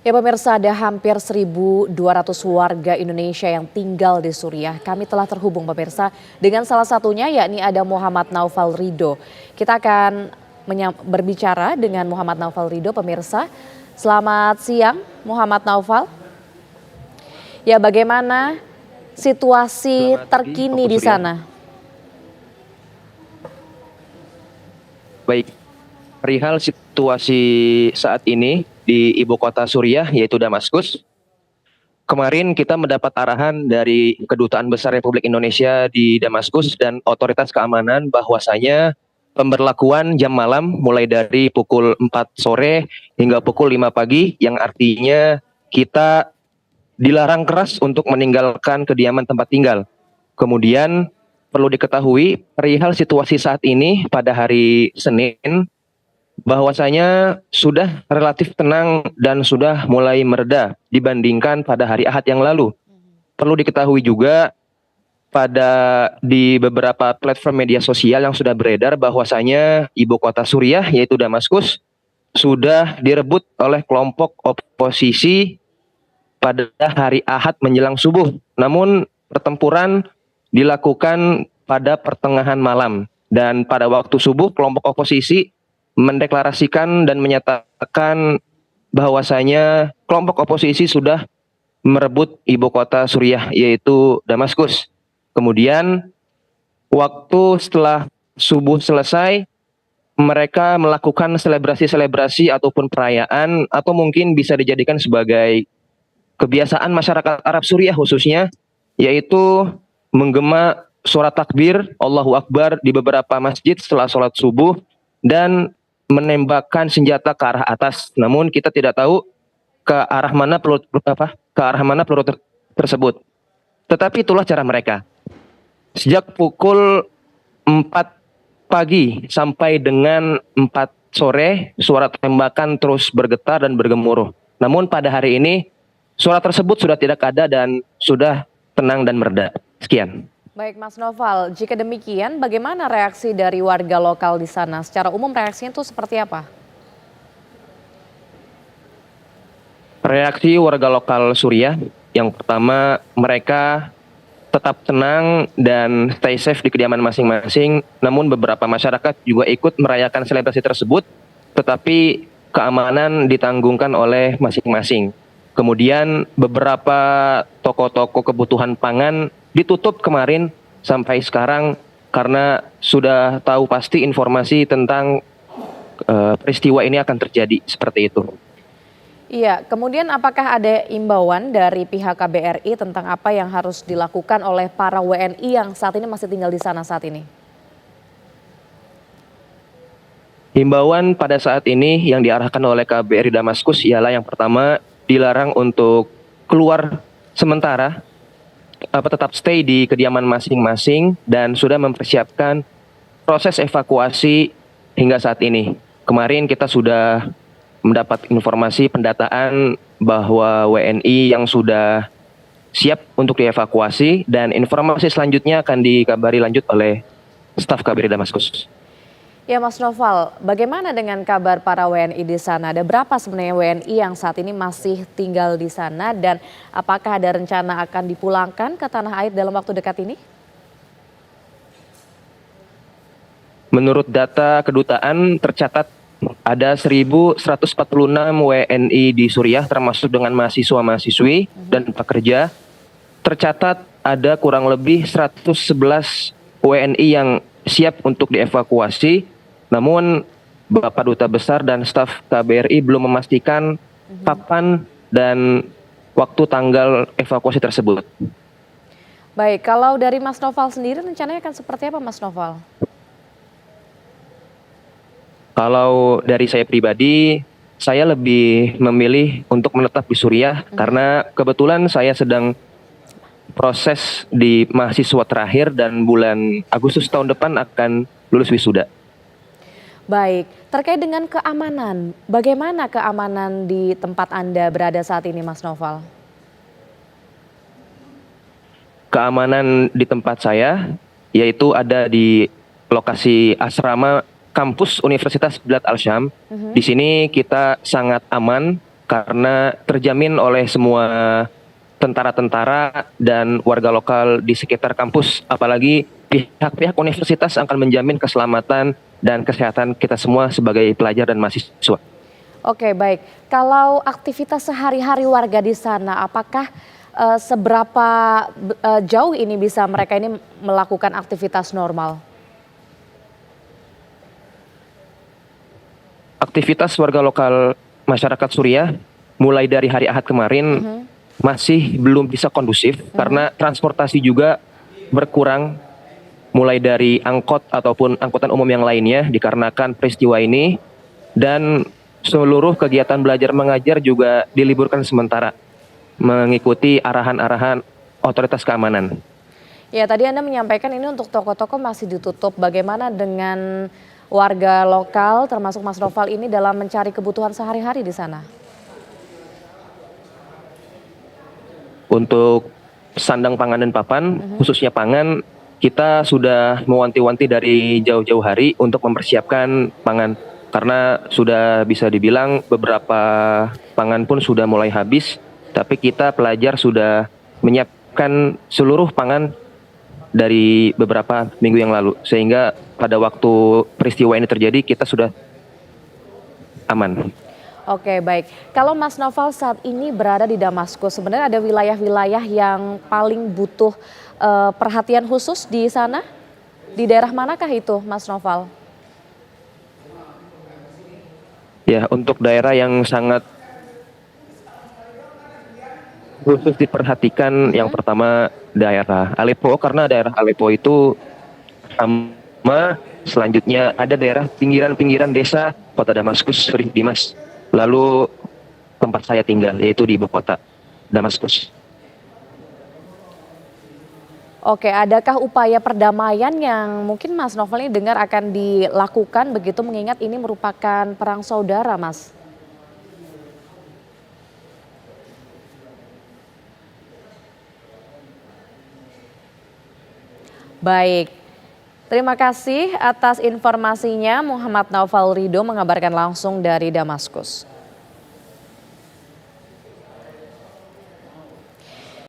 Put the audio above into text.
Ya pemirsa, ada hampir 1.200 warga Indonesia yang tinggal di Suriah. Kami telah terhubung pemirsa dengan salah satunya yakni ada Muhammad Naufal Ridho. Kita akan berbicara dengan Muhammad Naufal Ridho pemirsa. Selamat siang Muhammad Naufal. Ya bagaimana situasi terkini di sana? Baik, perihal situasi saat ini di ibu kota Suriah yaitu Damaskus. Kemarin kita mendapat arahan dari Kedutaan Besar Republik Indonesia di Damaskus dan otoritas keamanan bahwasanya pemberlakuan jam malam mulai dari pukul 4 sore hingga pukul 5 pagi yang artinya kita dilarang keras untuk meninggalkan kediaman tempat tinggal. Kemudian perlu diketahui perihal situasi saat ini pada hari Senin bahwasanya sudah relatif tenang dan sudah mulai mereda dibandingkan pada hari Ahad yang lalu. Perlu diketahui juga di beberapa platform media sosial yang sudah beredar bahwasanya ibu kota Suriah yaitu Damaskus sudah direbut oleh kelompok oposisi pada hari Ahad menjelang subuh. Namun pertempuran dilakukan pada pertengahan malam dan pada waktu subuh kelompok oposisi mendeklarasikan dan menyatakan bahwasanya kelompok oposisi sudah merebut ibu kota Suriah yaitu Damaskus. Kemudian waktu setelah subuh selesai mereka melakukan selebrasi-selebrasi ataupun perayaan atau mungkin bisa dijadikan sebagai kebiasaan masyarakat Arab Suriah khususnya yaitu menggema suara takbir Allahu Akbar di beberapa masjid setelah sholat subuh dan menembakkan senjata ke arah atas. Namun kita tidak tahu ke arah mana peluru tersebut. Tetapi itulah cara mereka. Sejak pukul 4 pagi sampai dengan 4 sore, suara tembakan terus bergetar dan bergemuruh. Namun pada hari ini suara tersebut sudah tidak ada dan sudah tenang dan mereda. Sekian. Baik Mas Naufal, jika demikian bagaimana reaksi dari warga lokal di sana? Secara umum reaksinya itu seperti apa? Reaksi warga lokal Suriah, yang pertama mereka tetap tenang dan stay safe di kediaman masing-masing. Namun beberapa masyarakat juga ikut merayakan selebrasi tersebut, tetapi keamanan ditanggungkan oleh masing-masing. Kemudian beberapa toko-toko kebutuhan pangan ditutup kemarin sampai sekarang karena sudah tahu pasti informasi tentang peristiwa ini akan terjadi seperti itu. Iya, kemudian apakah ada imbauan dari pihak KBRI tentang apa yang harus dilakukan oleh para WNI yang saat ini masih tinggal di sana saat ini? Himbauan pada saat ini yang diarahkan oleh KBRI Damaskus ialah yang pertama dilarang untuk keluar sementara, tetap stay di kediaman masing-masing dan sudah mempersiapkan proses evakuasi hingga saat ini. Kemarin kita sudah mendapat informasi pendataan bahwa WNI yang sudah siap untuk dievakuasi dan informasi selanjutnya akan dikabari lanjut oleh staf KBRI Damaskus. Ya Mas Naufal, bagaimana dengan kabar para WNI di sana? Ada berapa sebenarnya WNI yang saat ini masih tinggal di sana dan apakah ada rencana akan dipulangkan ke tanah air dalam waktu dekat ini? Menurut data kedutaan tercatat ada 1.146 WNI di Suriah termasuk dengan mahasiswa-mahasiswi dan pekerja. Tercatat ada kurang lebih 111 WNI yang siap untuk dievakuasi. Namun Bapak Duta Besar dan staf KBRI belum memastikan kapan dan waktu tanggal evakuasi tersebut. Baik, kalau dari Mas Naufal sendiri rencananya akan seperti apa Mas Naufal? Kalau dari saya pribadi, saya lebih memilih untuk menetap di Suriah karena kebetulan saya sedang proses di mahasiswa terakhir dan bulan Agustus tahun depan akan lulus wisuda. Baik, terkait dengan keamanan, bagaimana keamanan di tempat Anda berada saat ini Mas Naufal? Keamanan di tempat saya yaitu ada di lokasi asrama kampus Universitas Bilad Al-Syam. Di sini kita sangat aman karena terjamin oleh semua tentara-tentara dan warga lokal di sekitar kampus, apalagi pihak-pihak universitas akan menjamin keselamatan dan kesehatan kita semua sebagai pelajar dan mahasiswa. Oke, baik. Kalau aktivitas sehari-hari warga di sana, apakah seberapa jauh ini bisa mereka ini melakukan aktivitas normal? Aktivitas warga lokal masyarakat Suriah mulai dari hari Ahad kemarin masih belum bisa kondusif karena transportasi juga berkurang, mulai dari angkot ataupun angkutan umum yang lainnya dikarenakan peristiwa ini, dan seluruh kegiatan belajar mengajar juga diliburkan sementara mengikuti arahan-arahan otoritas keamanan. Ya, tadi Anda menyampaikan ini untuk toko-toko masih ditutup. Bagaimana dengan warga lokal termasuk Mas Noval ini dalam mencari kebutuhan sehari-hari di sana? Untuk sandang pangan dan papan, khususnya pangan, kita sudah mewanti-wanti dari jauh-jauh hari untuk mempersiapkan pangan. Karena sudah bisa dibilang beberapa pangan pun sudah mulai habis, tapi kita pelajar sudah menyiapkan seluruh pangan dari beberapa minggu yang lalu. Sehingga pada waktu peristiwa ini terjadi kita sudah aman. Oke, baik. Kalau Mas Noval saat ini berada di Damaskus, sebenarnya ada wilayah-wilayah yang paling butuh perhatian khusus di sana? Di daerah manakah itu, Mas Noval? Ya, untuk daerah yang sangat khusus diperhatikan, yang pertama daerah Aleppo, karena daerah Aleppo itu sama, selanjutnya ada daerah pinggiran-pinggiran desa kota Damaskus, Suri Dimas. Lalu tempat saya tinggal, yaitu di ibu kota Damaskus. Oke, adakah upaya perdamaian yang mungkin Mas Novel ini dengar akan dilakukan begitu mengingat ini merupakan perang saudara, Mas? Baik, terima kasih atas informasinya. Muhammad Naufal Ridho mengabarkan langsung dari Damaskus.